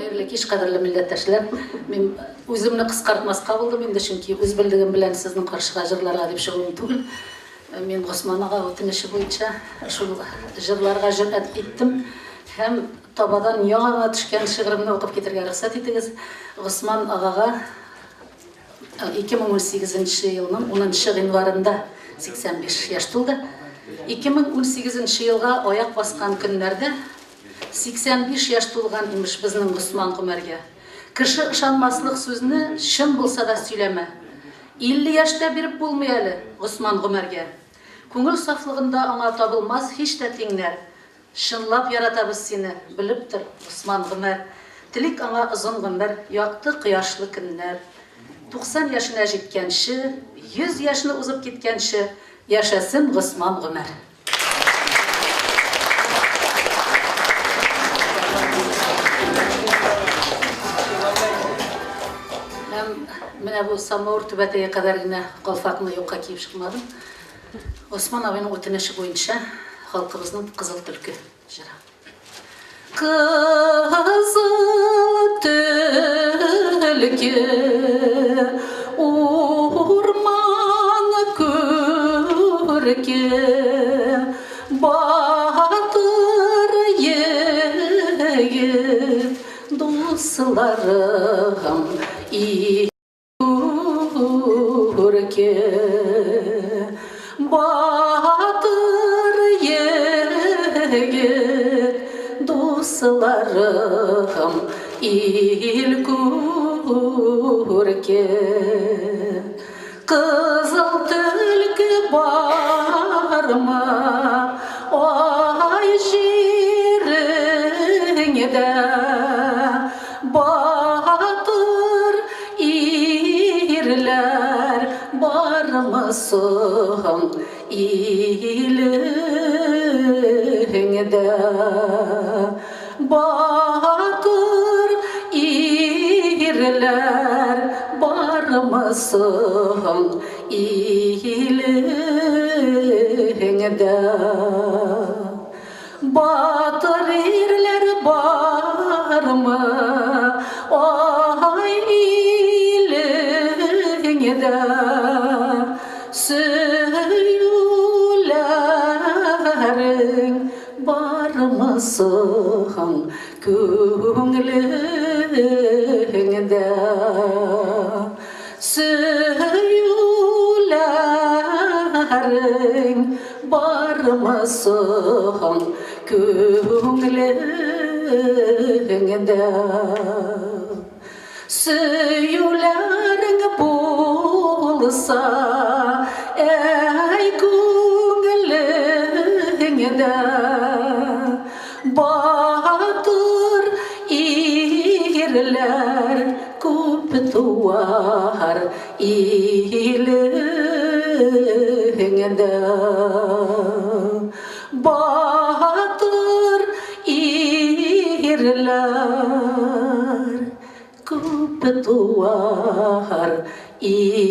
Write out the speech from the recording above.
Хәерле кич, кадерле милләттәшләр. Мин үземне кыскартмаска булдым инде, чөнки үз белдегем белән сезнең каршыга җырларга дип чыгуым түгел. Мин Госман ага үтенече буенча шул җырларга җөрьәт иттем һәм табадан яңа төшкән шигыремне укып китәргә рөхсәт итегез. Госман агага 2018 елның 10 гыйнварында 85 яшь тулды. 2018 елга аяк баскан көннәрдә 85 яшь тулган имеш безнең Госман Гомәргә. Кеше ышанмаслык сүзне чын булса да сөйләмә. 50 яшьтә биреп булмый әле Госман Гомәргә. Күңел сафлыгында аңа табылмас һич тә тиңнәр. Шынлап яратабыз сине, белеп тор, Госман Гомәр. Телик аңа озын гомер, якты кояшлы көннәр. 90 яшенә җиткәнче, 100 яшьне узып киткәнче яшәсен Госман Гомәр. Менә бу самауыр түбәтәгә кадәр генә калфакны юкка киеп чыкмадым. Госман абыйның үтенече буенча халкыбызның кызыл төлке җыры. Кызыл төлке урман күрке батыр егет дусларым Күрке батыр егет дусларым ил күрке кызыл төлке барма ай җиреңдә бармысың илеңдә батыр ирләр бармысың илеңдә батыр ирләр бармы ай илеңдә сөйләрің бармысың күңлеңдә сөйләрің бармысың күңлеңдә сөйләрің булса әй күңлеңдә батыр ирләр күп туар илеңдә батыр ирләр күп туар ilengda